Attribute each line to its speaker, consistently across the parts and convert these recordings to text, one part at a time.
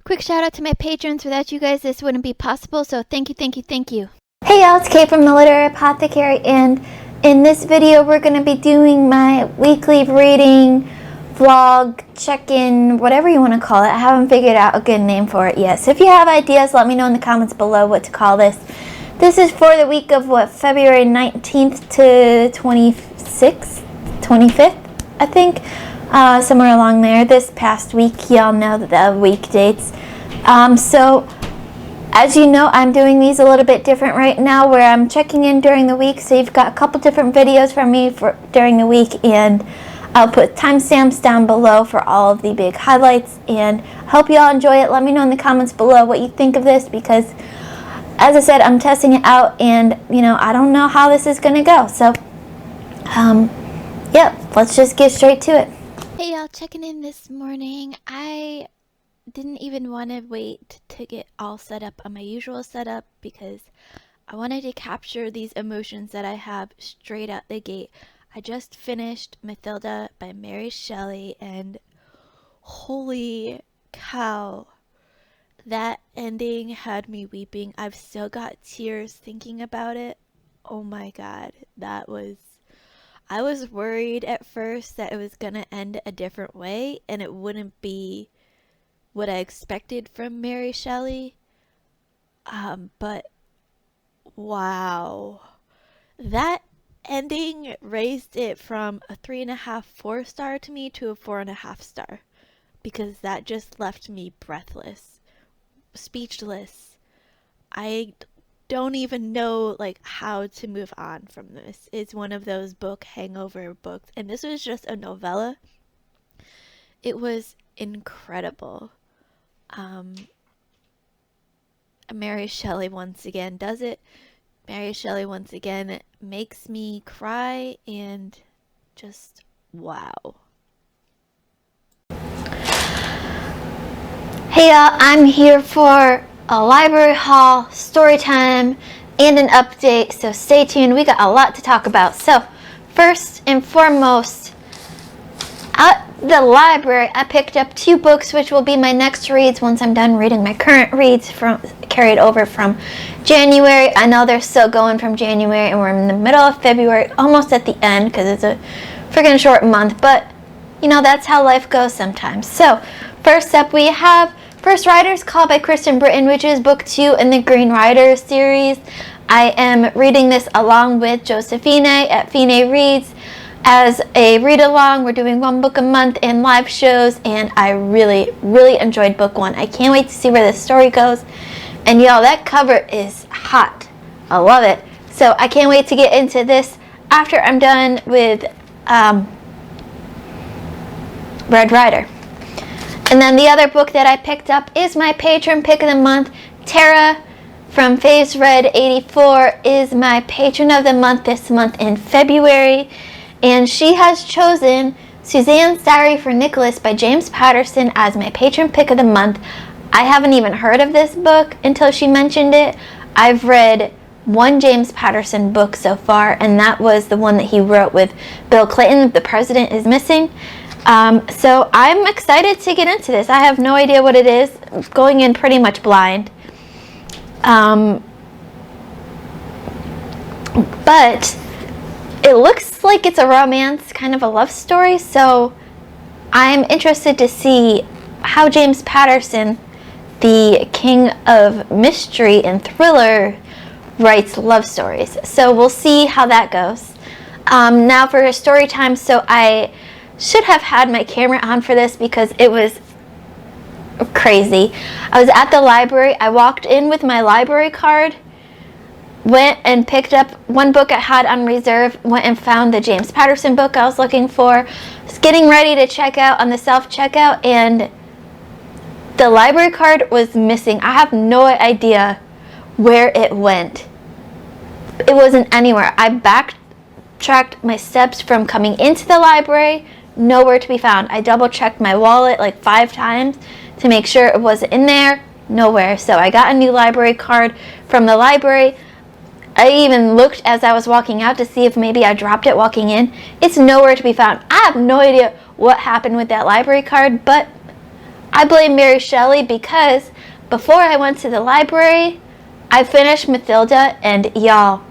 Speaker 1: Quick shout out to my patrons. Without you guys, this wouldn't be possible, so thank you, thank you, thank you.
Speaker 2: Hey y'all, it's Kate from the Literary Apothecary, and in this video we're going to be doing my weekly reading, vlog, check-in, whatever you want to call it. I haven't figured out a good name for it yet. So if you have ideas, let me know in the comments below what to call this. This is for the week of February 19th to 25th, I think. Somewhere along there. This past week, y'all know the week dates. So as you know, I'm doing these a little bit different right now, where I'm checking in during the week. So you've got a couple different videos from me during the week, and I'll put timestamps down below for all of the big highlights, and hope you all enjoy it. Let me know in the comments below what you think of this, because as I said, I'm testing it out, and I don't know how this is gonna go. So yeah, let's just get straight to it.
Speaker 1: Hey y'all, checking in this morning. I didn't even want to wait to get all set up on my usual setup because I wanted to capture these emotions that I have straight out the gate. I just finished Matilda by Mary Shelley, and holy cow, that ending had me weeping. I've still got tears thinking about it. Oh my god, I was worried at first that it was gonna end a different way and it wouldn't be what I expected from Mary Shelley. But wow, that ending raised it from a 3.5, 4-star to me to a 4.5 star, because that just left me breathless, speechless. I don't even know how to move on from this. It's one of those book hangover books, and this was just a novella. It was incredible. Mary Shelley once again does it. Mary Shelley once again makes me cry, and just wow.
Speaker 2: Hey y'all, I'm here for a library haul, story time, and an update, so stay tuned. We got a lot to talk about. So first and foremost, at the library I picked up 2 books, which will be my next reads once I'm done reading my current reads carried over from January. I know they're still going from January, and we're in the middle of February, almost at the end, because it's a freaking short month, but that's how life goes sometimes. So first up, we have First Writer's Call by Kristen Britton, which is book 2 in the Green Rider series. I am reading this along with Josephine at Fine Reads as a read-along. We're doing 1 book a month and live shows, and I really, really enjoyed book 1. I can't wait to see where this story goes. And y'all, that cover is hot. I love it. So I can't wait to get into this after I'm done with Red Rider. And then the other book that I picked up is my patron pick of the month. Tara from Phase Red 84 is my patron of the month this month in February. And she has chosen Suzanne's Diary for Nicholas by James Patterson as my patron pick of the month. I haven't even heard of this book until she mentioned it. I've read 1 James Patterson book so far, and that was the one that he wrote with Bill Clinton, The President is Missing. So I'm excited to get into this. I have no idea what it is. I'm going in pretty much blind. But it looks like it's a romance, kind of a love story, so I'm interested to see how James Patterson, the king of mystery and thriller, writes love stories. So we'll see how that goes. Now for a story time, so I should have had my camera on for this because it was crazy. I was at the library. I walked in with my library card, went and picked up 1 book I had on reserve, went and found the James Patterson book I was looking for, was getting ready to check out on the self-checkout, and the library card was missing. I have no idea where it went. It wasn't anywhere. I backtracked my steps from coming into the library, nowhere to be found. I double checked my wallet like 5 times to make sure it wasn't in there, nowhere. So I got a new library card from the library. I even looked as I was walking out to see if maybe I dropped it walking in. It's nowhere to be found. I have no idea what happened with that library card, but I blame Mary Shelley because before I went to the library, I finished Mathilda, and y'all,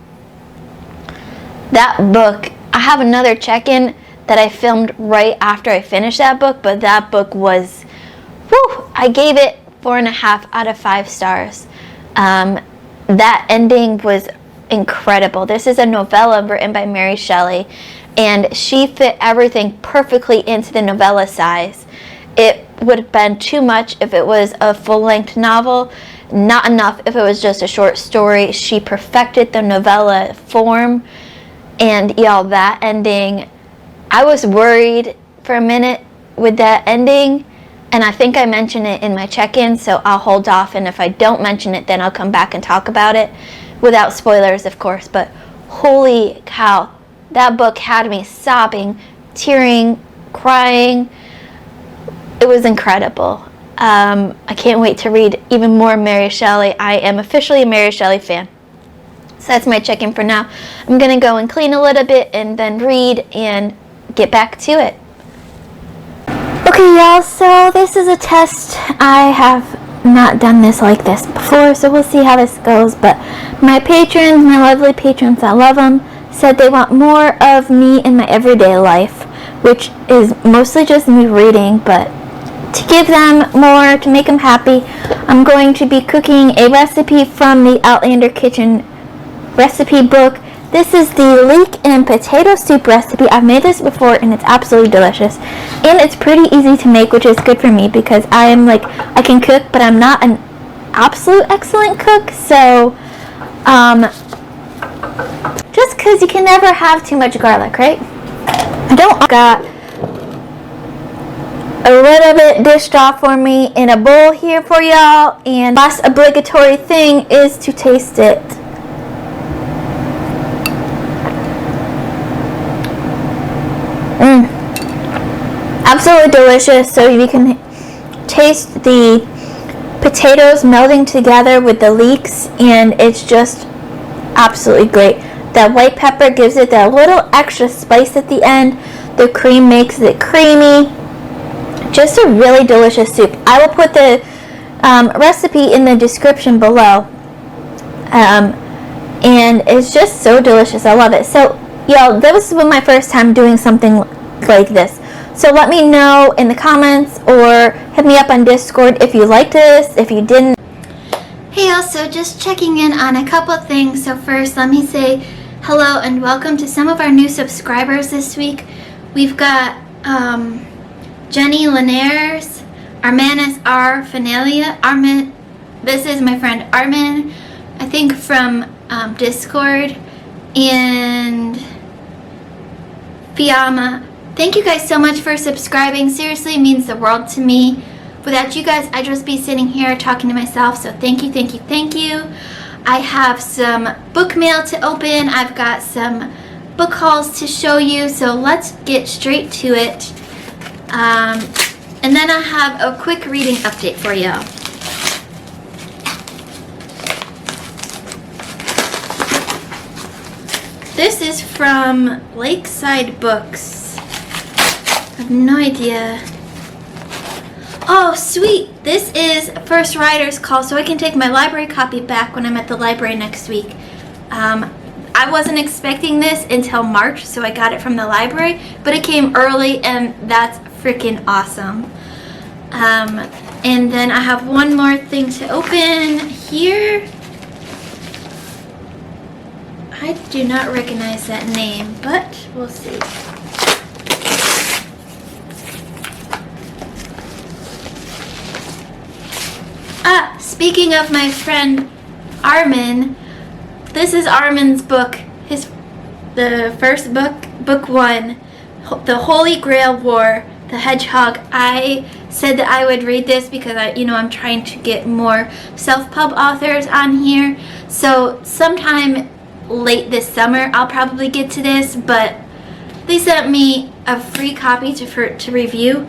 Speaker 2: that book, I have another check-in that I filmed right after I finished that book, but that book was, whew, I gave it 4.5 out of 5 stars. That ending was incredible. This is a novella written by Mary Shelley, and she fit everything perfectly into the novella size. It would have been too much if it was a full-length novel, not enough if it was just a short story. She perfected the novella form, and y'all, that ending, I was worried for a minute with that ending, and I think I mentioned it in my check-in, so I'll hold off, and if I don't mention it, then I'll come back and talk about it, without spoilers, of course. But holy cow, that book had me sobbing, tearing, crying. It was incredible. I can't wait to read even more Mary Shelley. I am officially a Mary Shelley fan. So that's my check-in for now. I'm going to go and clean a little bit and then read and get back to it. Okay, y'all, so this is a test. I have not done this like this before, so we'll see how this goes. But my patrons, my lovely patrons, I love them, said they want more of me in my everyday life, which is mostly just me reading, but to give them more, to make them happy, I'm going to be cooking a recipe from the Outlander Kitchen recipe book. This is the leek and potato soup recipe. I've made this before and it's absolutely delicious. And it's pretty easy to make, which is good for me because I am like, I can cook, but I'm not an absolute excellent cook. So, just because you can never have too much garlic, right? I got a little bit dished off for me in a bowl here for y'all. And last obligatory thing is to taste it. Absolutely delicious. So you can taste the potatoes melding together with the leeks, and it's just absolutely great. That white pepper gives it that little extra spice at the end. The cream makes it creamy. Just a really delicious soup. I will put the recipe in the description below. And it's just so delicious. I love it. So, y'all, that was my first time doing something like this. So let me know in the comments or hit me up on Discord if you liked this, if you didn't. Hey, also just checking in on a couple things. So first, let me say hello and welcome to some of our new subscribers this week. We've got Jenny Linares, Armanis R. Finalia, Armin. This is my friend Armin, I think from Discord, and Fiamma. Thank you guys so much for subscribing. Seriously, it means the world to me. Without you guys, I'd just be sitting here talking to myself. So thank you, thank you, thank you. I have some book mail to open. I've got some book hauls to show you. So let's get straight to it. And then I have a quick reading update for you. This is from Lakeside Books. I have no idea. Oh, sweet. This is First Writer's Call, so I can take my library copy back when I'm at the library next week. I wasn't expecting this until March, so I got it from the library, but it came early, and that's freaking awesome. And then I have one more thing to open here. I do not recognize that name, but we'll see. Speaking of my friend Armin, this is Armin's book, the first book, book 1, The Holy Grail War, The Hedgehog. I said that I would read this because I'm trying to get more self-pub authors on here. So sometime late this summer I'll probably get to this, but they sent me a free copy to review.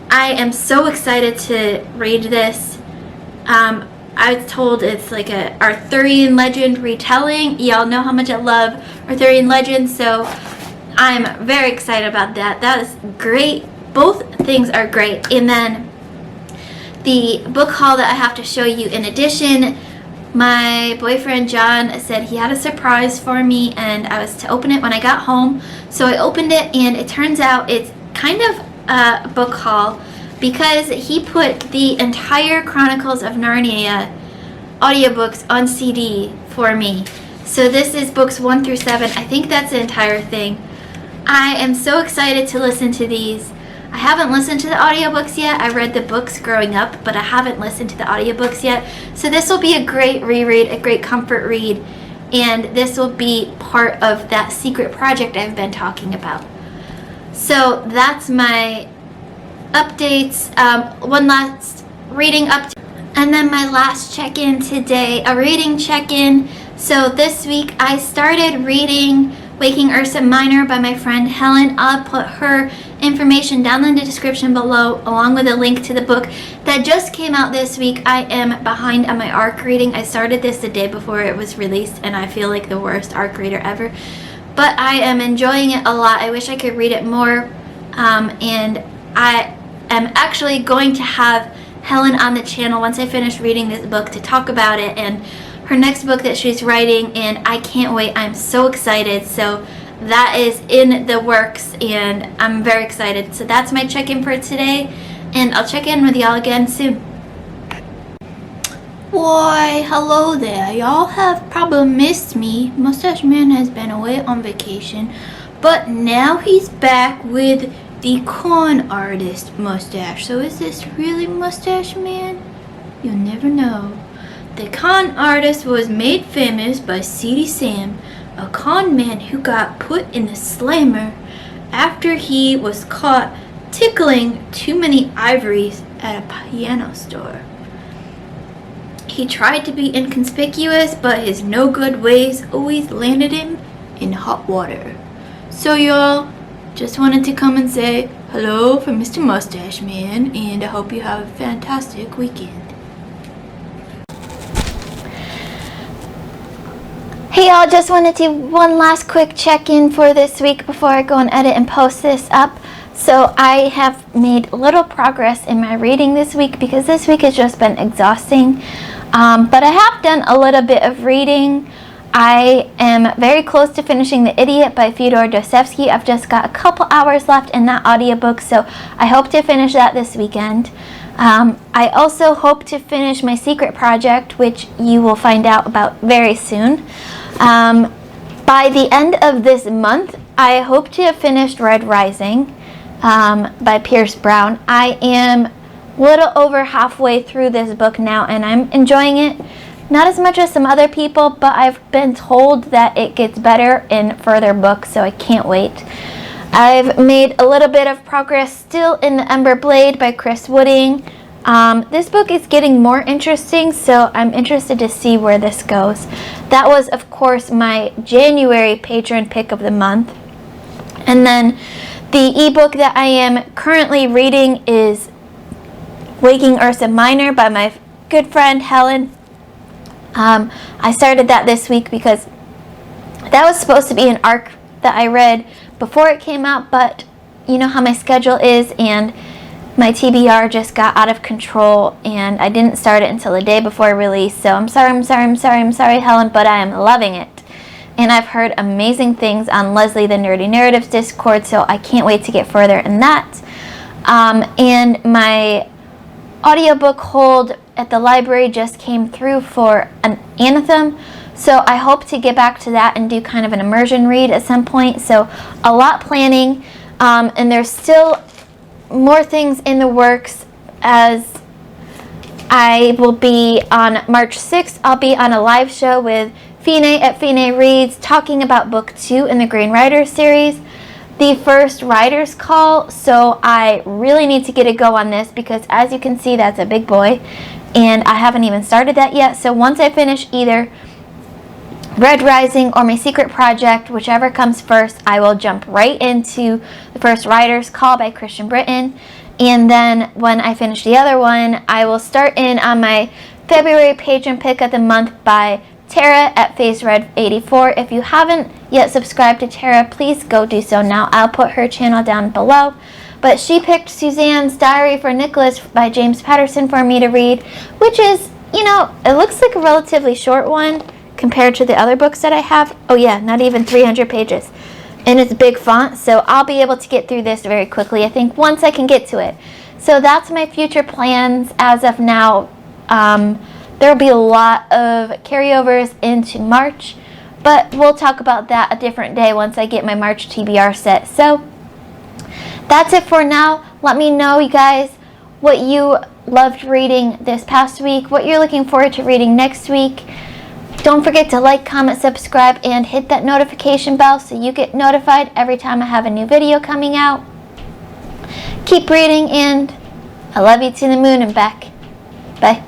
Speaker 2: I am so excited to read this. I was told it's like a Arthurian legend retelling. Y'all know how much I love Arthurian legends, so I'm very excited about that. That is great. Both things are great. And then the book haul that I have to show you. In addition, my boyfriend John said he had a surprise for me and I was to open it when I got home. So I opened it and it turns out it's kind of a book haul because he put the entire Chronicles of Narnia audiobooks on CD for me. So this is books 1 through 7. I think that's the entire thing. I am so excited to listen to these. I haven't listened to the audiobooks yet. I read the books growing up, but I haven't listened to the audiobooks yet. So this will be a great reread, a great comfort read, and this will be part of that secret project I've been talking about. So that's my updates. One last reading update, and then my last check-in today, a reading check-in. So this week I started reading Waking Ursa Minor by my friend Helen. I'll put her information down in the description below, along with a link to the book that just came out this week. I am behind on my ARC reading. I started this the day before it was released, and I feel like the worst ARC reader ever. But I am enjoying it a lot. I wish I could read it more. And I am actually going to have Helen on the channel once I finish reading this book to talk about it and her next book that she's writing, and I can't wait. I'm so excited. So that is in the works and I'm very excited. So that's my check-in for today, and I'll check in with y'all again soon. Why, hello there. Y'all have probably missed me. Mustache Man has been away on vacation, but now he's back with the con artist mustache. So is this really Mustache Man? You'll never know. The con artist was made famous by C.D. Sam, a con man who got put in the slammer after he was caught tickling too many ivories at a piano store. He tried to be inconspicuous, but his no good ways always landed him in hot water. So y'all, just wanted to come and say hello from Mr. Mustache Man, and I hope you have a fantastic weekend. Hey y'all, just wanted to do one last quick check-in for this week before I go and edit and post this up. So I have made little progress in my reading this week because this week has just been exhausting. But I have done a little bit of reading. I am very close to finishing The Idiot by Fyodor Dostoevsky. I've just got a couple hours left in that audiobook, so I hope to finish that this weekend. I also hope to finish my secret project, which you will find out about very soon. By the end of this month, I hope to have finished Red Rising by Pierce Brown. I am a little over halfway through this book now, and I'm enjoying it. Not as much as some other people, but I've been told that it gets better in further books, so I can't wait. I've made a little bit of progress still in The Ember Blade by Chris Wooding. This book is getting more interesting, so I'm interested to see where this goes. That was, of course, my January patron pick of the month. And then the ebook that I am currently reading is Waking Ursa Minor by my good friend Helen. I started that this week because that was supposed to be an arc that I read before it came out, but you know how my schedule is, and my TBR just got out of control, and I didn't start it until the day before release. So I'm sorry, Helen, but I am loving it. And I've heard amazing things on Leslie the Nerdy Narratives Discord, so I can't wait to get further in that. And my audiobook hold at the library just came through for an Anthem, so I hope to get back to that and do kind of an immersion read at some point. So a lot planning, and there's still more things in the works, as I will be on March 6th. I'll be on a live show with Fine at Fine Reads talking about book 2 in the Green Riders series, the first writer's call. So I really need to get a go on this because, as you can see, that's a big boy and I haven't even started that yet. So once I finish either Red Rising or my secret project, whichever comes first, I will jump right into the first writer's call by Christian Britton. And then when I finish the other one, I will start in on my February patron pick of the month by Tara at FaceRed84. If you haven't yet subscribed to Tara, please go do so now. I'll put her channel down below. But she picked Suzanne's Diary for Nicholas by James Patterson for me to read, which is, you know, it looks like a relatively short one compared to the other books that I have. Oh yeah, not even 300 pages. And it's big font, so I'll be able to get through this very quickly, I think, once I can get to it. So that's my future plans as of now. There'll be a lot of carryovers into March, but we'll talk about that a different day once I get my March TBR set. So that's it for now. Let me know, you guys, what you loved reading this past week, what you're looking forward to reading next week. Don't forget to like, comment, subscribe, and hit that notification bell so you get notified every time I have a new video coming out. Keep reading, and I love you to the moon and back. Bye.